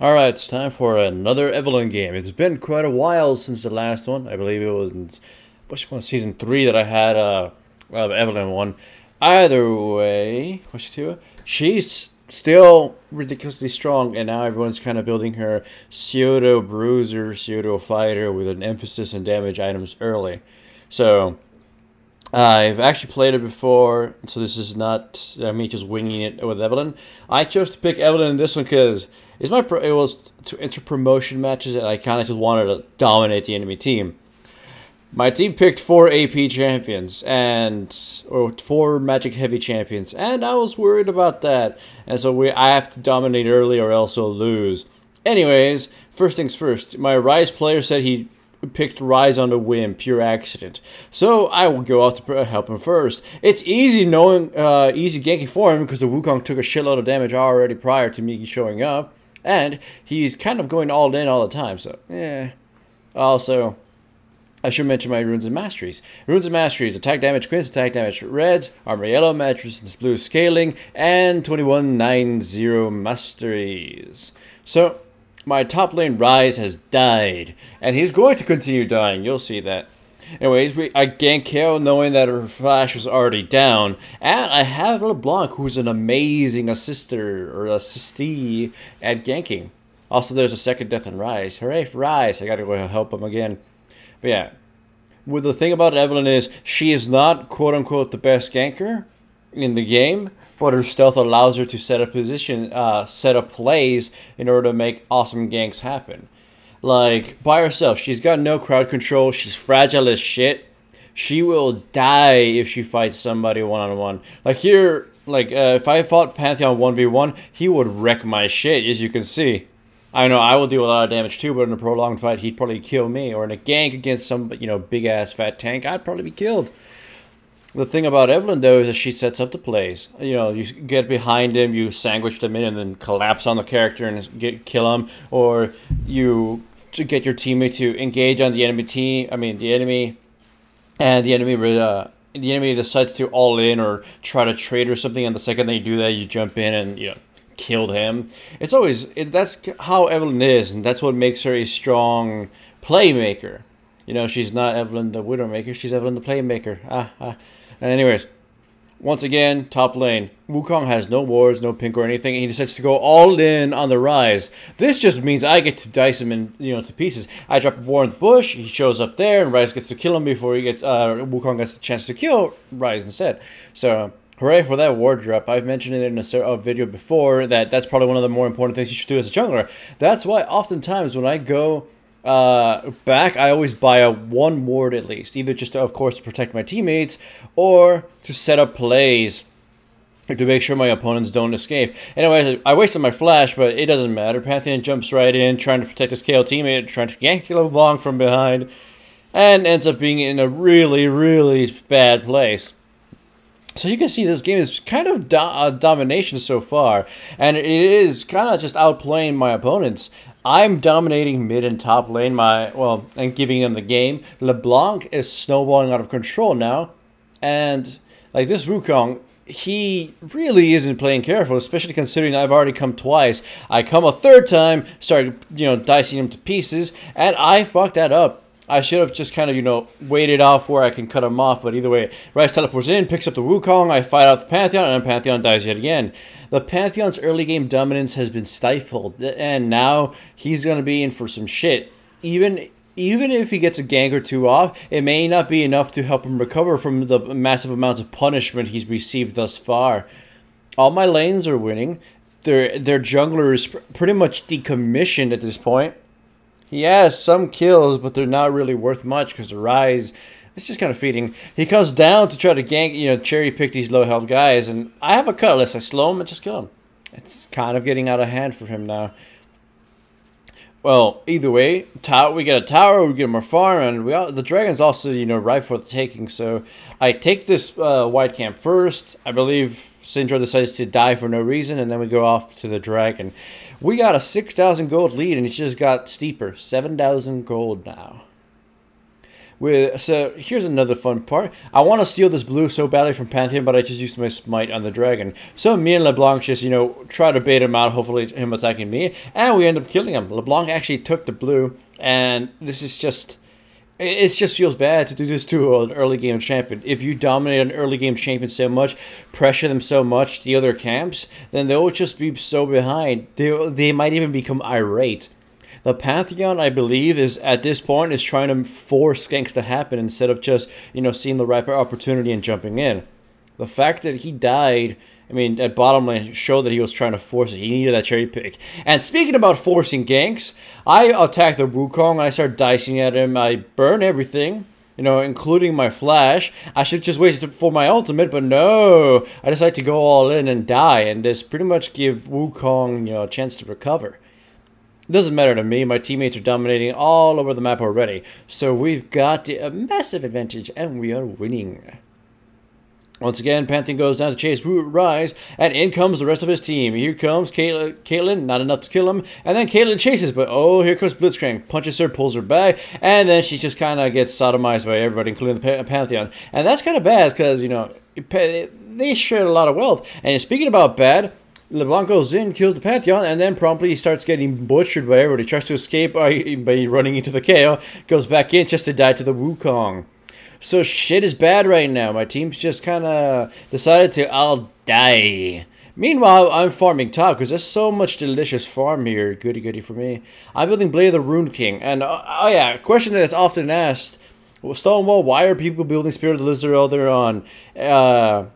Alright, it's time for another Evelynn game. It's been quite a while since the last one. I believe it was in season 3 that I had Evelynn one. Either way, what's she do? She's still ridiculously strong, and now everyone's kind of building her pseudo bruiser, pseudo fighter with an emphasis on damage items early. So I've actually played it before, so this is not me just winging it with Evelynn. I chose to pick Evelynn in this one because it was to enter promotion matches, and I kind of just wanted to dominate the enemy team. My team picked 4 AP champions or 4 magic heavy champions, and I was worried about that. And so I have to dominate early or else I'll lose. Anyways, first things first. My Rise player said he picked Rise on a whim, pure accident. So I will go out to help him first. It's easy ganking for him because the Wukong took a shitload of damage already prior to me showing up, and he's kind of going all in all the time. So yeah. Also, I should mention my Runes and Masteries. Runes and Masteries: attack damage quints, attack damage reds, armor yellow, match resistance blue, scaling, and 2190 masteries. So my top lane Rise has died, and he's going to continue dying. You'll see that. Anyways, I gank KO knowing that her flash was already down, and I have LeBlanc, who's an amazing assister or assistee at ganking. Also, there's a second death in Rise. Hooray for Rise! I gotta go help him again. But yeah, well, the thing about Evelynn is she is not quote unquote the best ganker in the game, but her stealth allows her to set up plays in order to make awesome ganks happen. Like, by herself, she's got no crowd control, she's fragile as shit. She will die if she fights somebody one-on-one. Like here, if I fought Pantheon 1v1, he would wreck my shit, as you can see. I know I will do a lot of damage too, but in a prolonged fight, he'd probably kill me. Or in a gank against some, big-ass fat tank, I'd probably be killed. The thing about Evelynn, though, is that she sets up the plays. You get behind him, you sandwich them in, and then collapse on the character and kill him. Or you get your teammate to engage on the enemy team. The enemy, and the enemy decides to all in or try to trade or something. And the second they do that, you jump in and killed him. That's how Evelynn is, and that's what makes her a strong playmaker. She's not Evelynn the Widowmaker, she's Evelynn the Playmaker. Anyways, once again, top lane. Wukong has no wards, no pink or anything, and he decides to go all in on the Rise. This just means I get to dice him in, to pieces. I drop a ward in the bush, he shows up there, and Rise gets to kill him before Wukong gets the chance to kill Rise instead. So hooray for that ward drop. I've mentioned it in a video before that's probably one of the more important things you should do as a jungler. That's why oftentimes when I go back, I always buy one ward at least. Either just, of course, to protect my teammates or to set up plays to make sure my opponents don't escape. Anyway, I wasted my flash, but it doesn't matter. Pantheon jumps right in, trying to protect his KO teammate, trying to gank LeBlanc from behind, and ends up being in a really, really bad place. So you can see this game is kind of domination so far, and it is kind of just outplaying my opponents. I'm dominating mid and top lane, and giving them the game. LeBlanc is snowballing out of control now, and like this Wukong, he really isn't playing careful, especially considering I've already come twice. I come a third time, started dicing him to pieces, and I fucked that up. I should have just kind of, waited off where I can cut him off, but either way, Rise teleports in, picks up the Wukong, I fight out the Pantheon, and Pantheon dies yet again. The Pantheon's early game dominance has been stifled, and now he's going to be in for some shit. Even if he gets a gank or two off, it may not be enough to help him recover from the massive amounts of punishment he's received thus far. All my lanes are winning. Their jungler is pretty much decommissioned at this point. He has some kills, but they're not really worth much because the Rise is just kind of feeding. He comes down to try to gank, cherry pick these low health guys, and I have a cutlass. I slow him and just kill him. It's kind of getting out of hand for him now. Well, either way, we get a tower, we get more farm, and the dragon's also, ripe for the taking. So I take this white camp first. I believe Syndra decides to die for no reason, and then we go off to the dragon. We got a 6,000 gold lead, and it's just got steeper. 7,000 gold now. So here's another fun part. I want to steal this blue so badly from Pantheon, but I just used my smite on the dragon. So me and LeBlanc just, try to bait him out, hopefully him attacking me, and we end up killing him. LeBlanc actually took the blue, and this is just... It just feels bad to do this to an early game champion. If you dominate an early game champion so much, pressure them so much to the other camps, then they'll just be so behind. They might even become irate. The Pantheon, I believe, is at this point is trying to force ganks to happen instead of just, seeing the right opportunity and jumping in. The fact that he died, at bottom lane showed that he was trying to force it. He needed that cherry pick. And speaking about forcing ganks, I attack the Wukong and I start dicing at him. I burn everything, including my flash. I should just wait for my ultimate, but no. I decided to go all in and die, and this pretty much give Wukong, a chance to recover. It doesn't matter to me. My teammates are dominating all over the map already. So we've got a massive advantage, and we are winning. Once again, Pantheon goes down to chase Rise, and in comes the rest of his team. Here comes Caitlyn, not enough to kill him, and then Caitlyn chases, but oh, here comes Blitzcrank, punches her, pulls her back, and then she just kind of gets sodomized by everybody, including the Pantheon. And that's kind of bad, because, they share a lot of wealth. And speaking about bad, LeBlanc goes in, kills the Pantheon, and then promptly starts getting butchered by everybody. Tries to escape by running into the KO, goes back in just to die to the Wukong. So shit is bad right now. My team's just kind of decided to I'll die. Meanwhile, I'm farming top because there's so much delicious farm here. Goody goody for me. I'm building Blade of the Rune King. And, oh yeah, a question that's often asked. Well, Stonewall, why are people building Spirit of the Lizard Elder on Evelynn?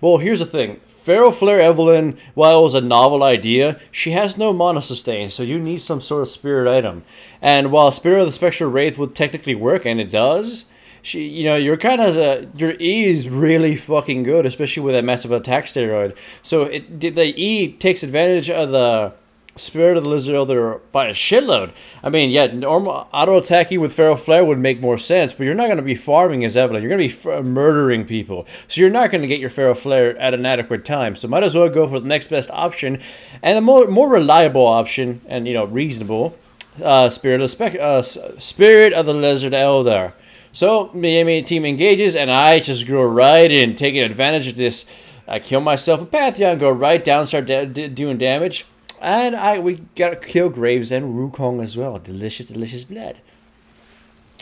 Well, here's the thing. Feral Flare Evelynn, while it was a novel idea, she has no mana sustain, so you need some sort of spirit item. And while Spirit of the Spectral Wraith would technically work, and it does, your E is really fucking good, especially with that massive attack steroid. So the E takes advantage of the Spirit of the Lizard Elder by a shitload. Normal auto-attacking with Feral Flare would make more sense, but you're not going to be farming as Evelynn. You're going to be murdering people. So you're not going to get your Feral Flare at an adequate time. So might as well go for the next best option. And the more reliable option, and, reasonable, Spirit of the Lizard Elder. So, the team engages, and I just go right in, taking advantage of this. I kill myself a Pantheon, go right down, start doing damage. And we gotta kill Graves and Wukong as well. Delicious, delicious blood.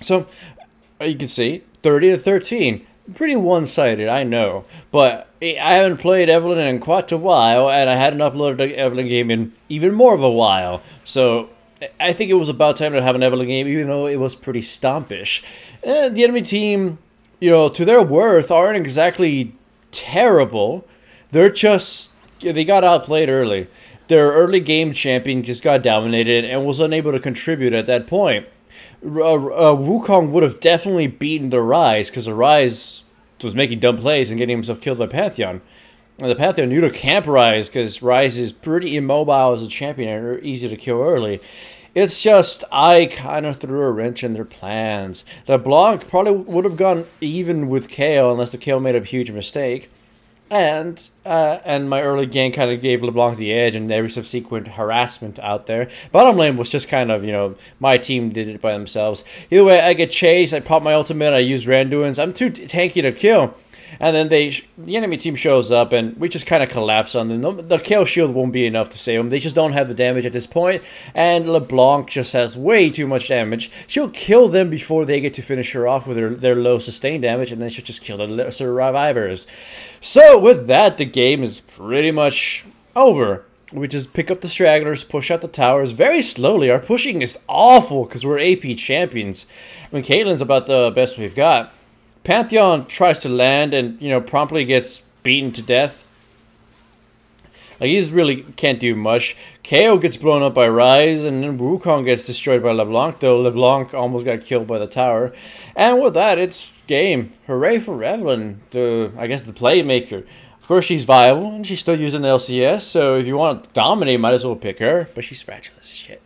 So, you can see, 30-13. Pretty one-sided, I know. But I haven't played Evelynn in quite a while, and I hadn't uploaded an Evelynn game in even more of a while. So, I think it was about time to have an Evelynn game, even though it was pretty stompish. And the enemy team, to their worth, aren't exactly terrible. They're just... They got outplayed early. Their early game champion just got dominated and was unable to contribute at that point. Wukong would have definitely beaten the Rise, because the Rise was making dumb plays and getting himself killed by Pantheon. And the Pantheon knew to camp Rise, because Rise is pretty immobile as a champion and are easy to kill early. It's just, I kind of threw a wrench in their plans. LeBlanc probably would have gone even with KO unless the KO made a huge mistake. And my early game kind of gave LeBlanc the edge, and every subsequent harassment out there. Bottom lane was just kind of, my team did it by themselves. Either way, I get chased, I pop my ultimate, I use Randuin's. I'm too tanky to kill. And then the enemy team shows up, and we just kind of collapse on them. The KO shield won't be enough to save them. They just don't have the damage at this point, and LeBlanc just has way too much damage. She'll kill them before they get to finish her off with their low sustain damage, and then she'll just kill the survivors. So with that, the game is pretty much over. We just pick up the stragglers, push out the towers very slowly. Our pushing is awful because we're AP champions. Caitlyn's about the best we've got. Pantheon tries to land and, promptly gets beaten to death. Like, he really can't do much. KO gets blown up by Rise, and then Wukong gets destroyed by LeBlanc, though LeBlanc almost got killed by the tower. And with that, it's game. Hooray for Evelynn, the Playmaker. Of course, she's viable, and she's still using LCS, so if you want to dominate, might as well pick her, but she's fragile as shit.